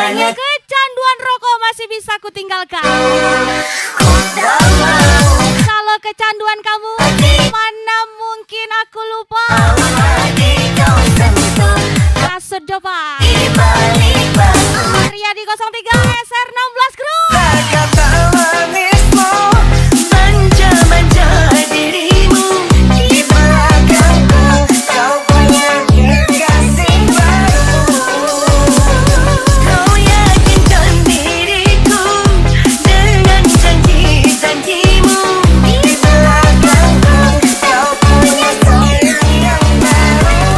Hanya kecanduan rokok masih bisa kutinggalkan. Kalau kecanduan kamu, mana mungkin aku lupa. Kasedopa Arya di 03 SR16 Group. Kata manismu manja-manja dirimu, di belakangku kau punya kekasih baru. Kau yakinkan diriku dengan janji-janjimu, di belakangku kau punya sayang yang baru.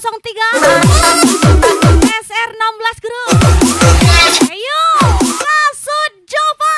03 SR16 Group. Ayo, Kasut Jopa.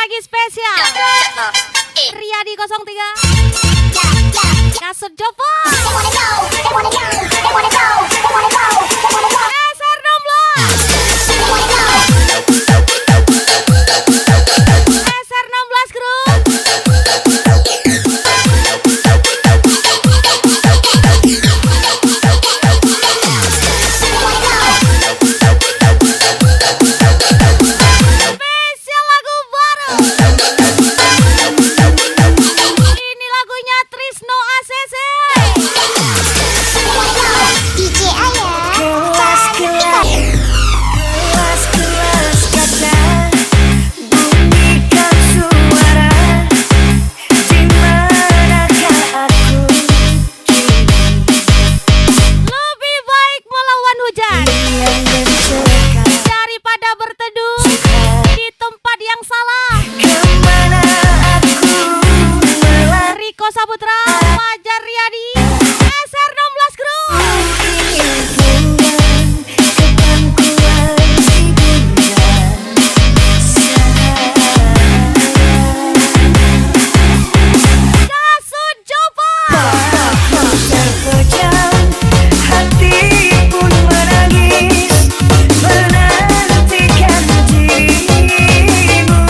Lagi spesial Riyadi 03 Kasut Jopa SR16 Group. Spesial lagu baru. Ini lagunya Trisno ACC. DJ Ayah. Kelas-kelas kaca bunyikan suara, di manakah aku Lebih baik melawan hujan yang mencekam? daripada berteduh di tempat yang salah. Kemana aku melarikan Riko Saputra, Fajar Riyadi, SR16 Group. kepangkuan ibunda Kasut Jopa. terpejam, hati pun menangis menantikan dirimu.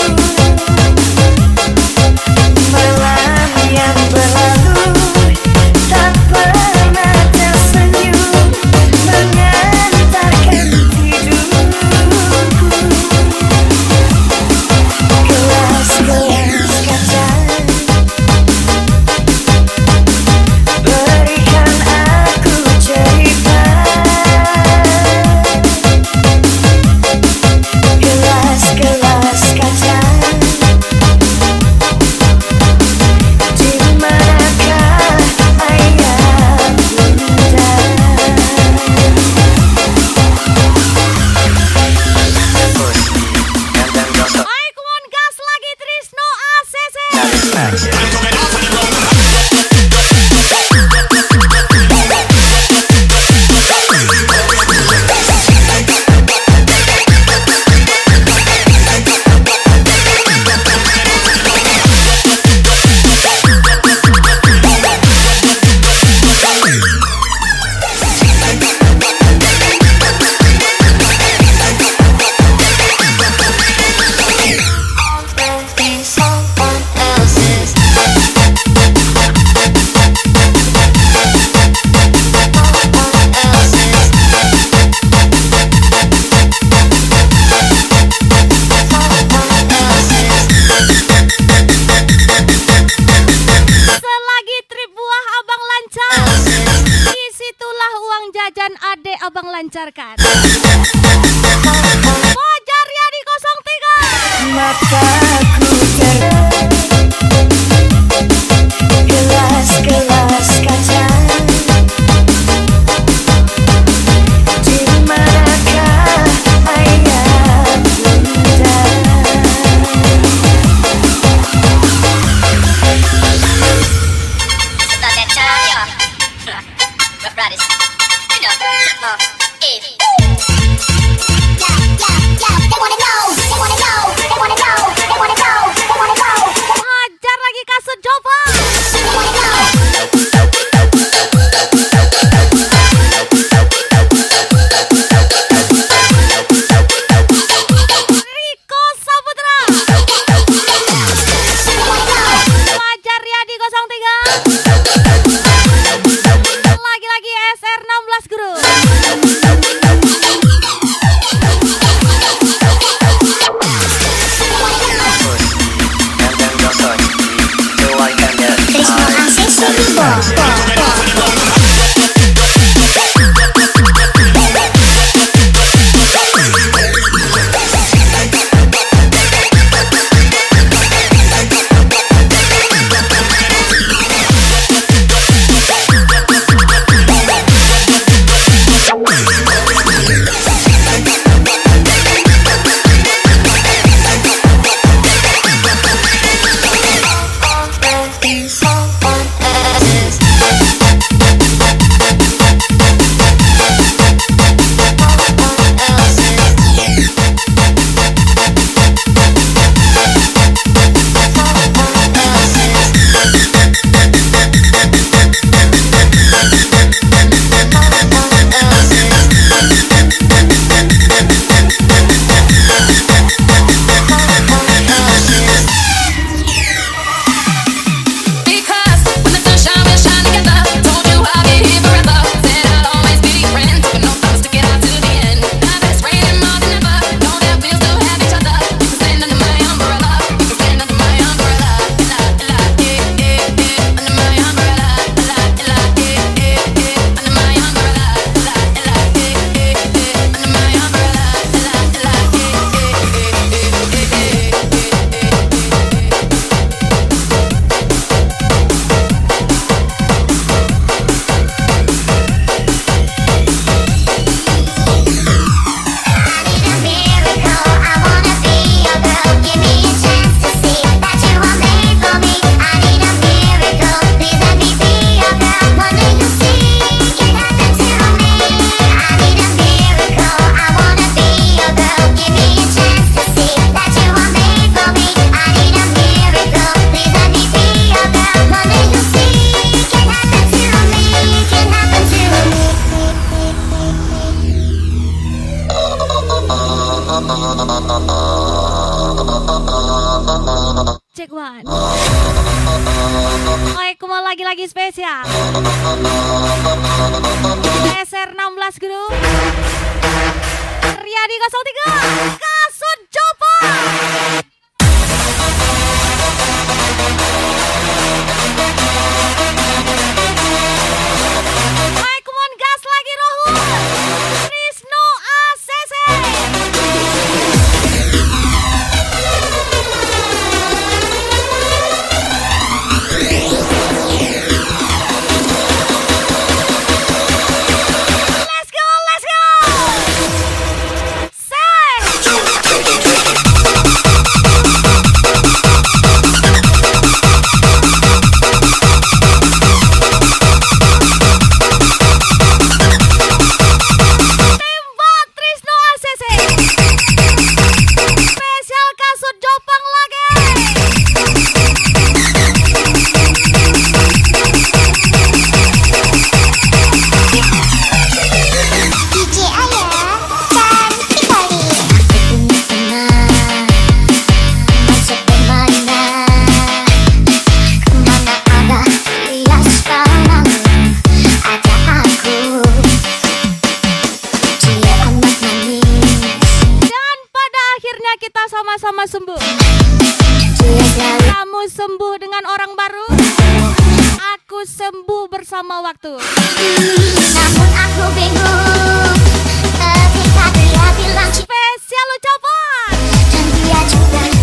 Malam yang berlalu tak pernah tersenyum mengantarkan tidurku. Kelas-kelas kaca berikan aku cerita. Kelas-kelas kaca, di manakah ayah bunda? Ayo come on gas lagi Trisno ACC. Someone else's. Selagi trip buah abang lancar, disitulah uang jajan adek abang lancarkan. Fajar Riyadi 03 mataku gelas-gelas kaca. Di manakah ayah bunda? Start that time, yeah. Rough Riders. You know, if. They wanna know, they wanna know, they wanna know, they wanna know, they wanna know, Hajar lagi kasut Jopang. they wanna know. Riko Saputra. Fajar Riyadi 03. Lagi-lagi SR16 Guru. Trisno Asesi Cek one. Waalaikumsalam lagi-lagi spesial. SR16 Guru. Riyadi 03. Kasut Jopang. Waalaikumsalam gas lagi Rohul. Trisno ACC. Let's go, let's go. Say. Tembak Trisno ACC. Spesial kasut Jopang lagi. DJ Ayah cantik kali. Masuk kemana? Kemana ada rias panang? Ada aku. Dia amat manis. Dan pada akhirnya kita sama-sama sembuh. Dia selalu Kamu sembuh dengan orang baru. Aku sembuh bersama waktu. namun aku bingung ketika dia bilang Spesial ucapan. dan dia juga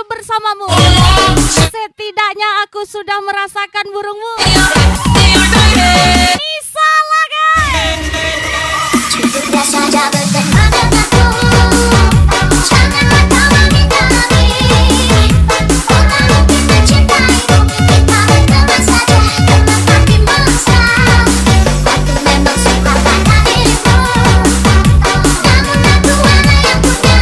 bersamamu. Setidaknya aku sudah merasakan burungmu. Bisa lah guys. Sudah saja berteman denganku, janganlah kau menghindari. Orang mungkin mencintaimu, kita berteman saja, teman makin mesra. Aku memang suka pada dirimu, namun aku mana yang punya.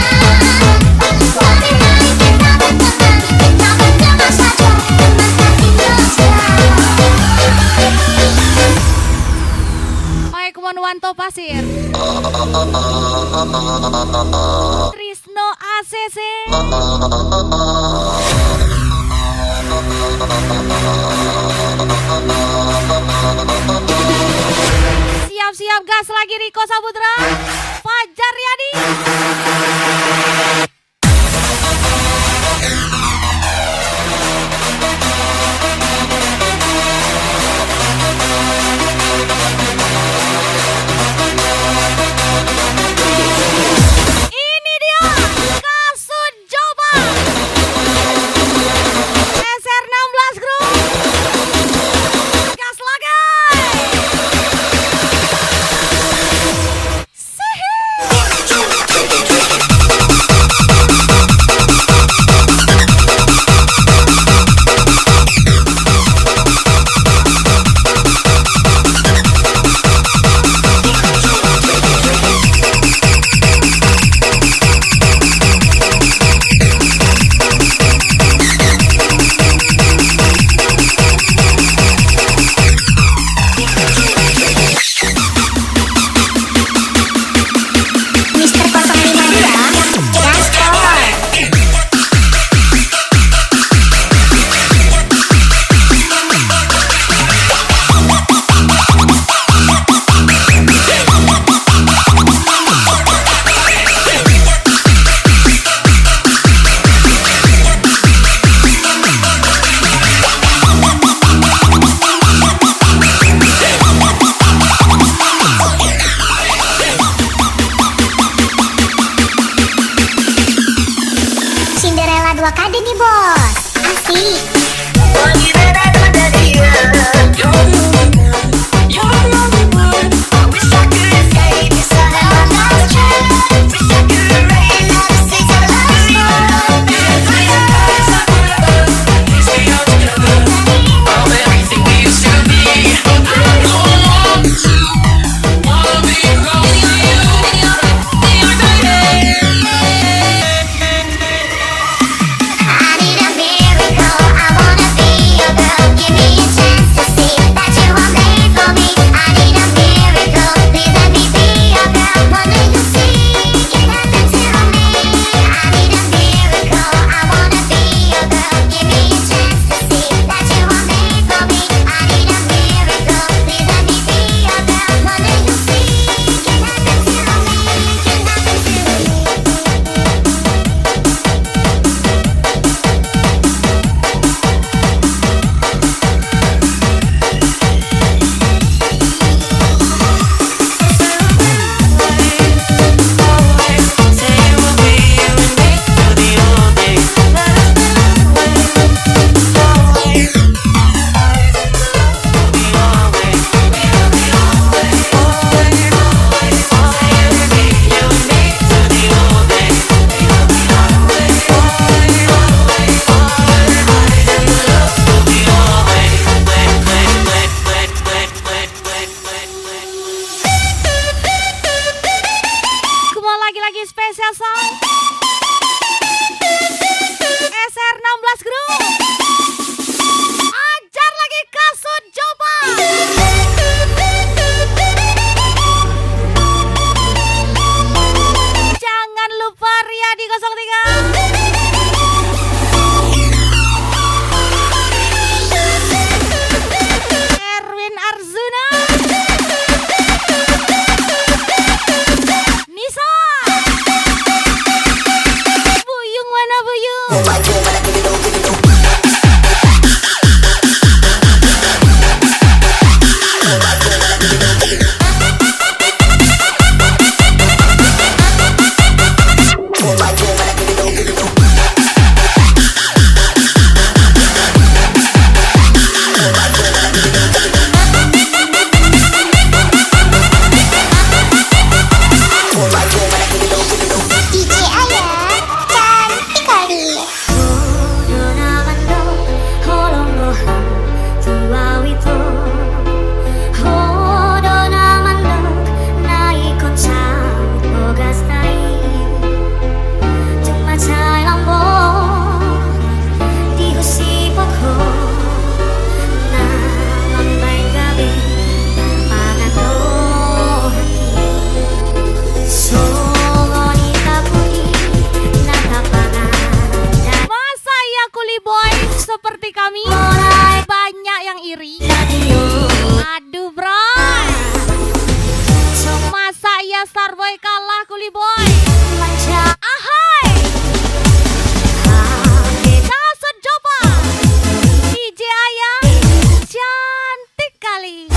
Lebih baik kita berteman saja, teman makin mesra. Mike Monwanto Pasir, Trisno ACC, siap-siap gas lagi Riko Saputra, Fajar Yadi. Ini dia Kasut Joba SR16 Group. Gas lagi. Mister 052 Gaspol. Cinderella 2KD nih bos, asik. I need a miracle, I wanna be your girl. Give me a chance to see that you kami banyak yang iri. Aduh bro, masa iya Starboy kalah Kuli Boy? Ahai, Kasut Jopa, DJ Ayah cantik kali.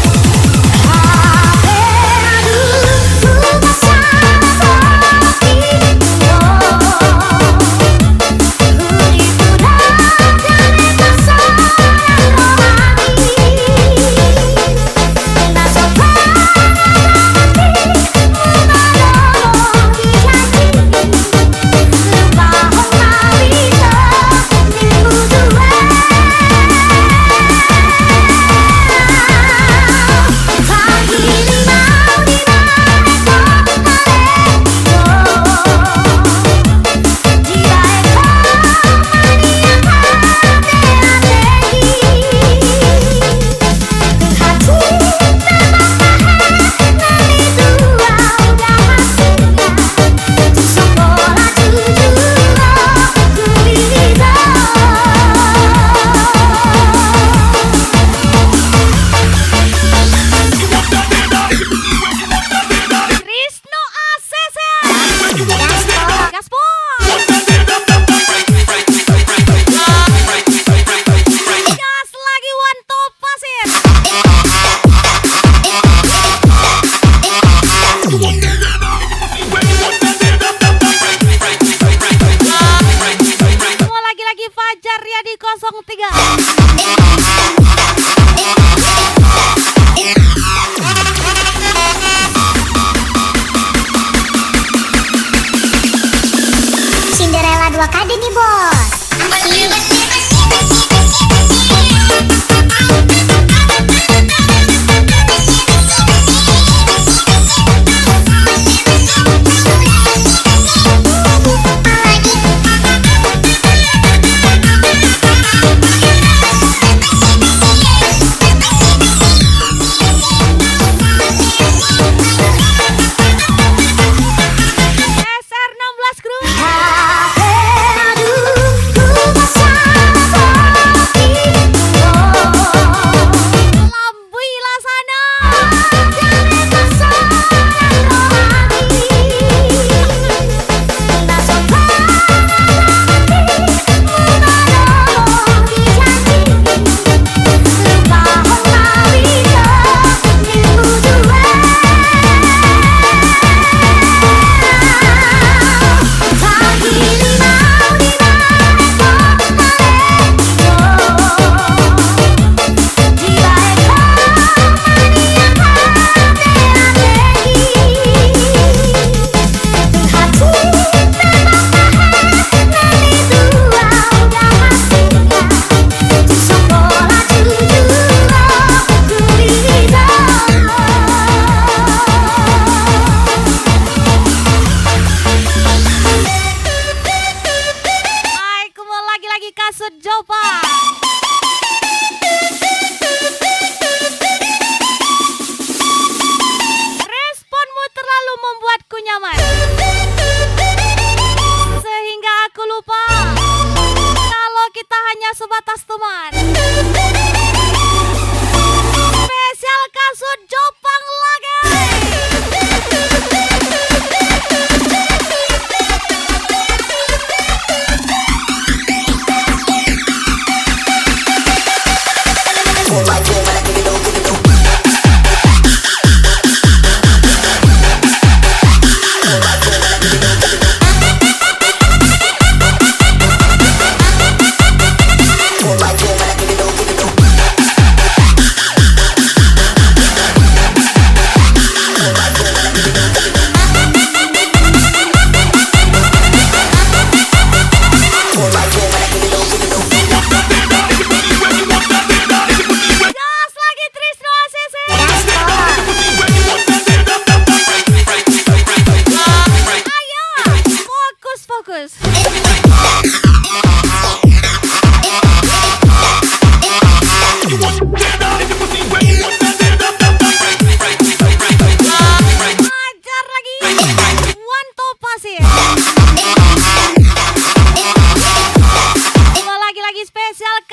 Cinderella 2KD nih bos. SR16 Group. Kasut Jopa. Responmu terlalu membuatku nyaman, sehingga aku lupa kalau kita hanya sebatas teman. Spesial Kasut Jopang lagi.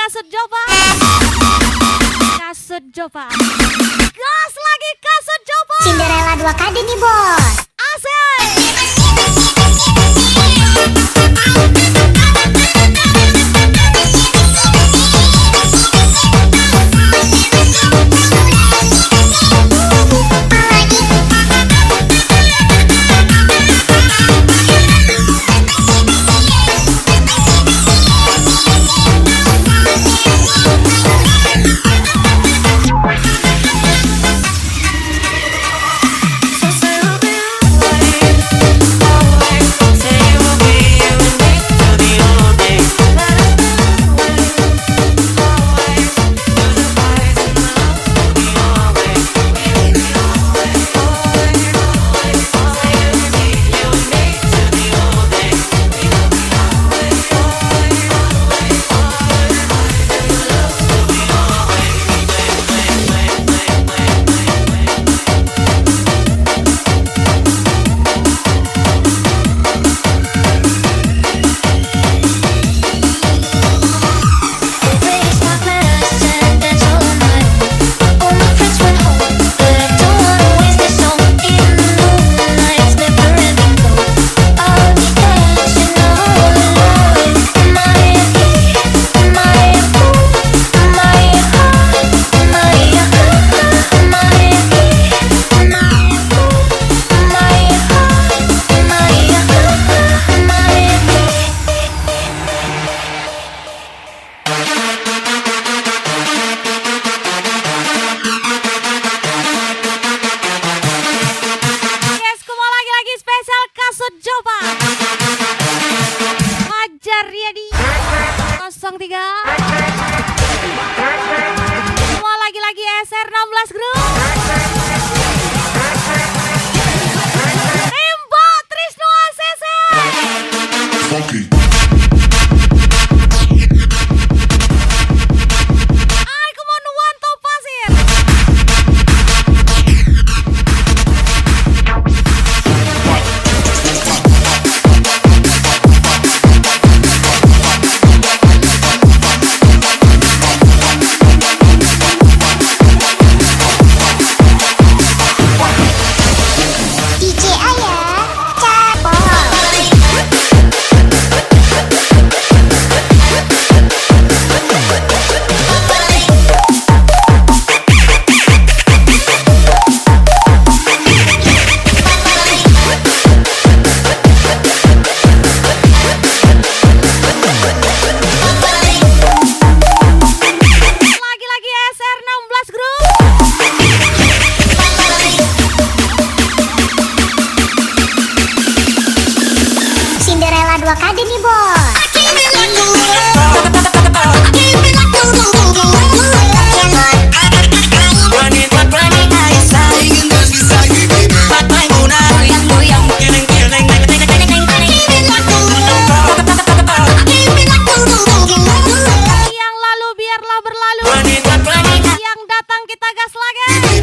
kasut Jopa. Kasut Jopa. Gas lagi kasut Jopa. Cinderella 2 KD nih bos. Asik. Kasut Jopa. Hajar Riyadi 03. Semua lagi-lagi SR16 Group. Tembak Trisno ACC. Aku mau nuanto pasir. Cinderella 2 KD nih bos. Yang lalu biarlah berlalu. Yang datang kita gas lagi.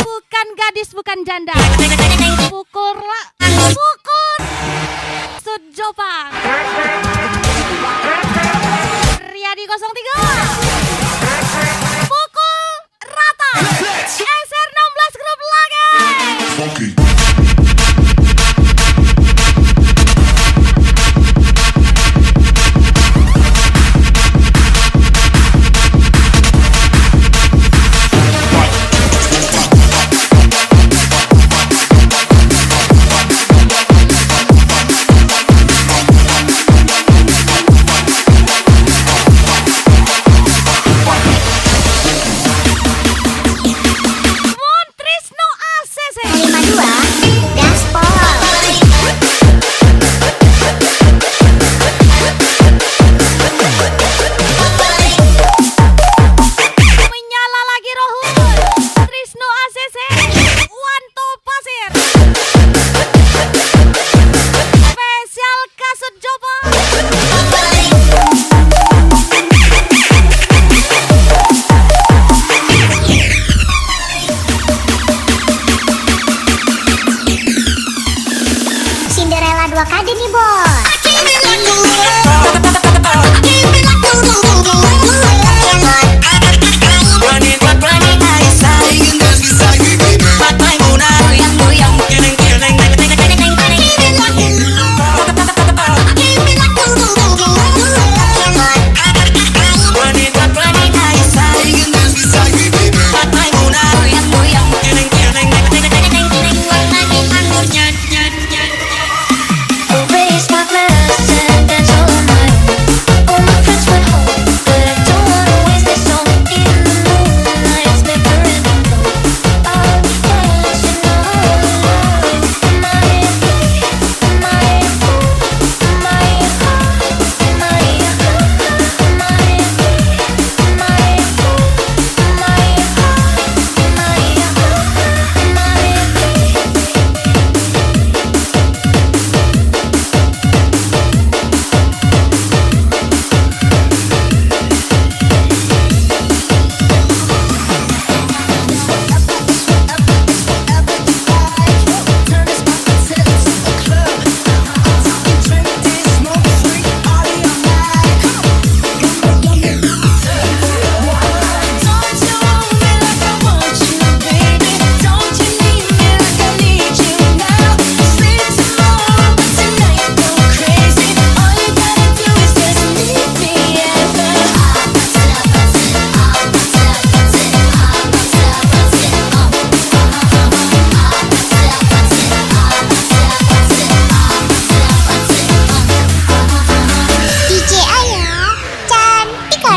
Bukan gadis, bukan janda. Pukul Kasut Jopa. Riyadi 03. Pukul rata. SR16 Group lagi.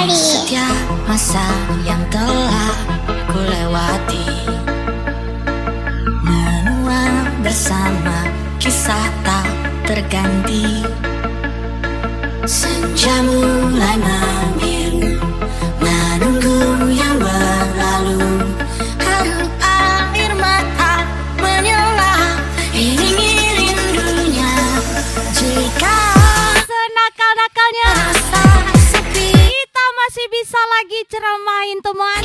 kali. Setiap masa yang telah ku lewati, menua bersama kisah tak terganti. Senja mulai membiru, menunggu yang berlalu. Haru air mata menyala, iringi rindunya. Jika Senakal-nakalnya rasa sepi, kita masih bisa lagi ceramain teman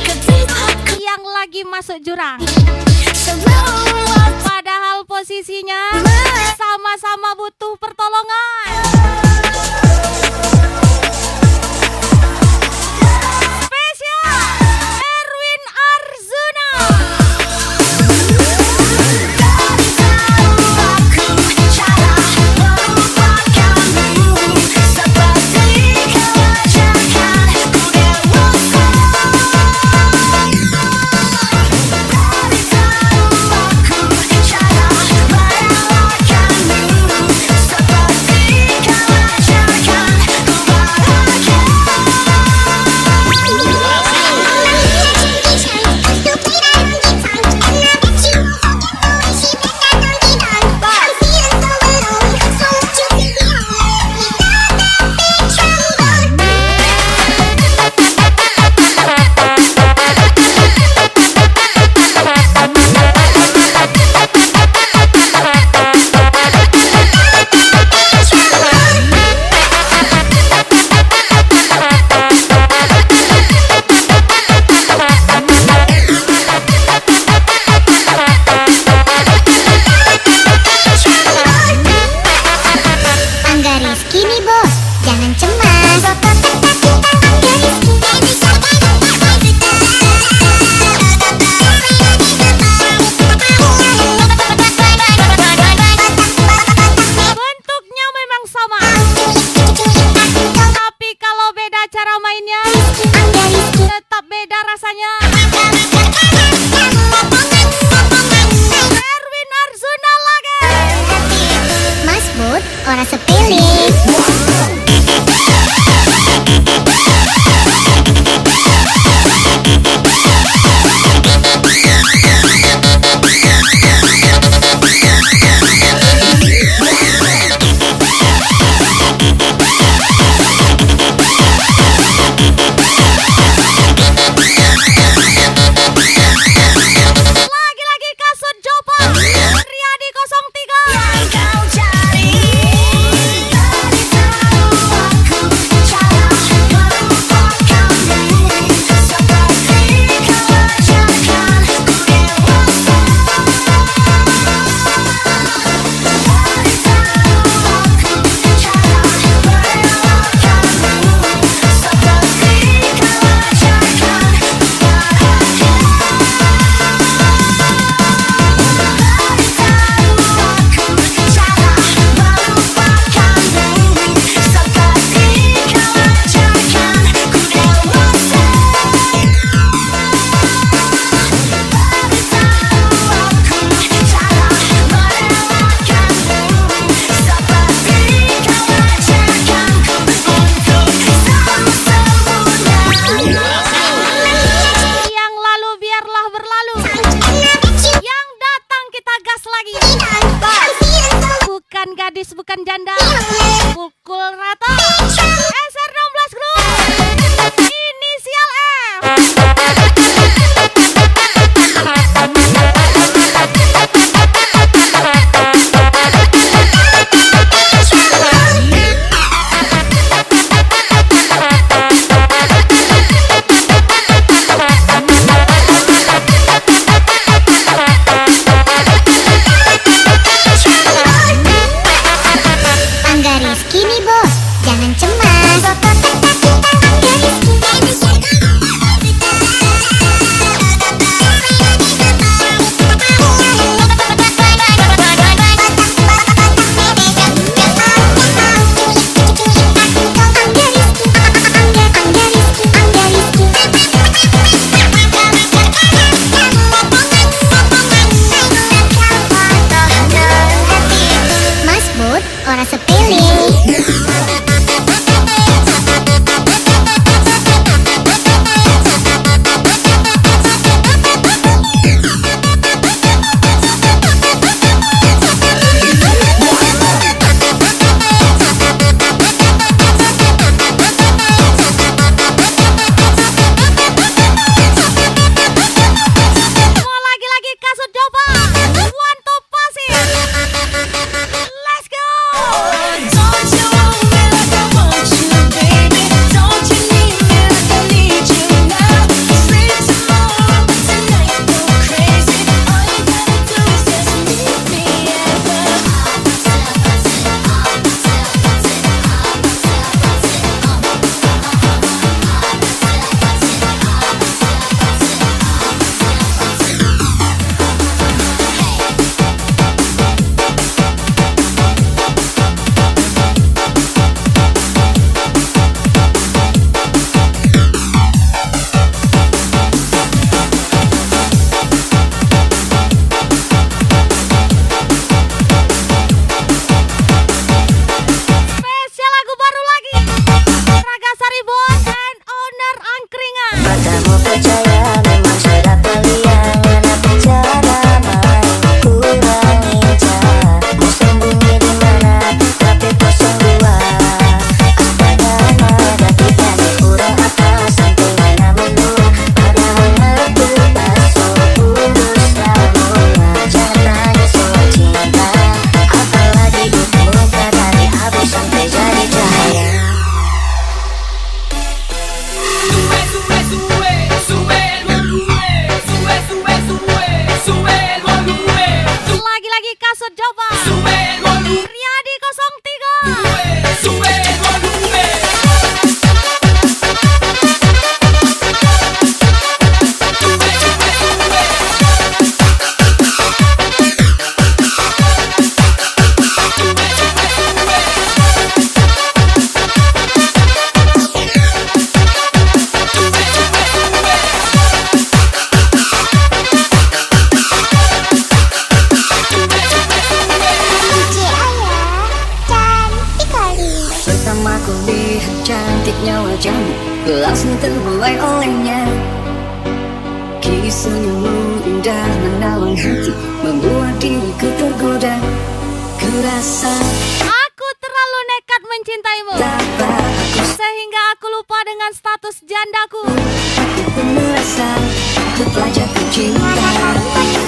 yang lagi masuk jurang. semua Padahal posisinya sama-sama butuh pertolongan. Spesial Erwin Arzuna. aku cara melupakanmu, seperti kewajakan ku dewasa. Dari tahu aku cara merelakanmu, seperti kewajakan lagi Kasut Jombang. Sube el volumen, Riyadi 03. sube el volumen. DJ Ayah, cantik kali. Pertama ku lihat cantiknya wajahmu, ku langsung terbuai olehnya. Kini senyummu indah menawan hati, membuat diriku tergoda. Ku rasa Aku terlalu nekat mencintaimu dapat aku sehingga aku lupa dengan status jandaku. pun merasa ku telah jatuh cinta.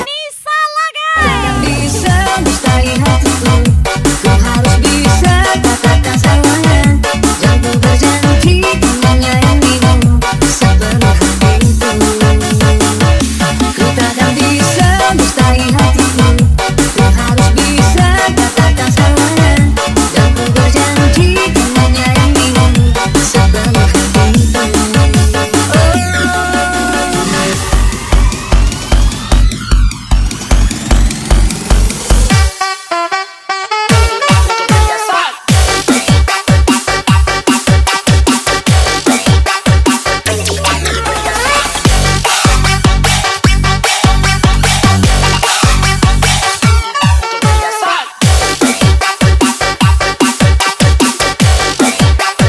Nisa Laga. Yang bisa dustai hatiku, ku harus bisa katakan semuanya. Dan ku berjanji untuk menyayangimu sepenuh hatiku. Ku takkan bisa dustai hatiku, ku harus bisa katakan semuanya. Dan ku berjanji untuk menyayangimu sepenuh hatiku.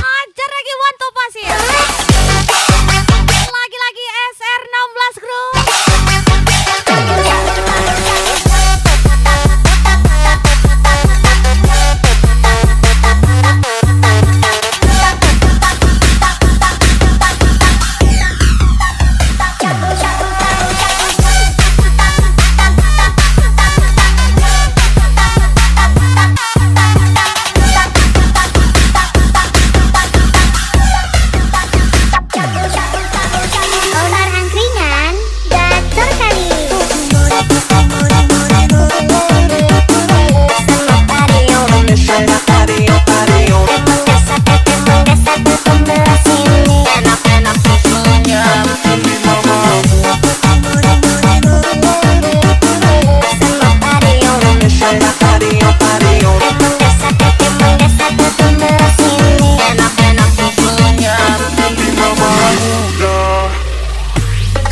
Ajar lagi Wanto Pasir. Lagi-lagi SR16 Group. Onar angkringan, gacor kali.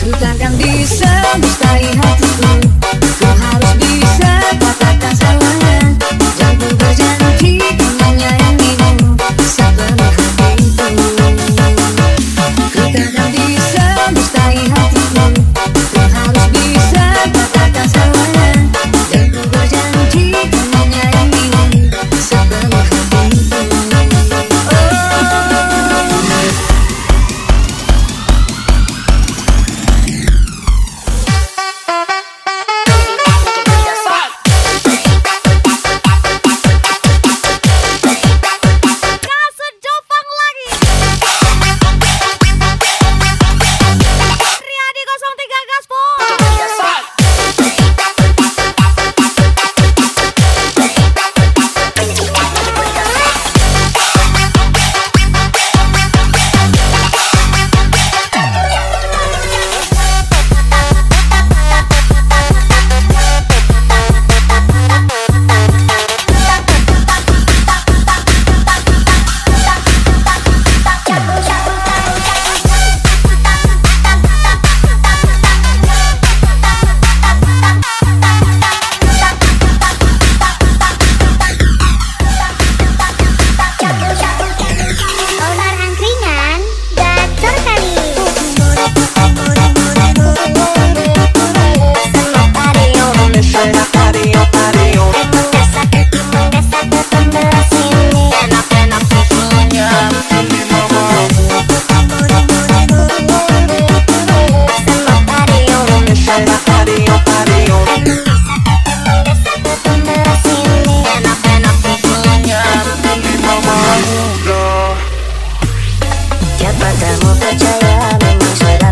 Ku takkan bisa dustai hatiku, ku harus bisa katakan semuanya. Dan ku berjanji untuk menyayangimu sepenuh hatiku. Ku takkan bisa dustai hatiku, ku harus bisa katakan semuanya. Dan ku berjanji untuk menyayangimu sepenuh hatiku. Kasut Jombang lagi. Riyadi 03 Gaspol. Onar angkringan, gacor kali. Siapa kamu percaya memang sudah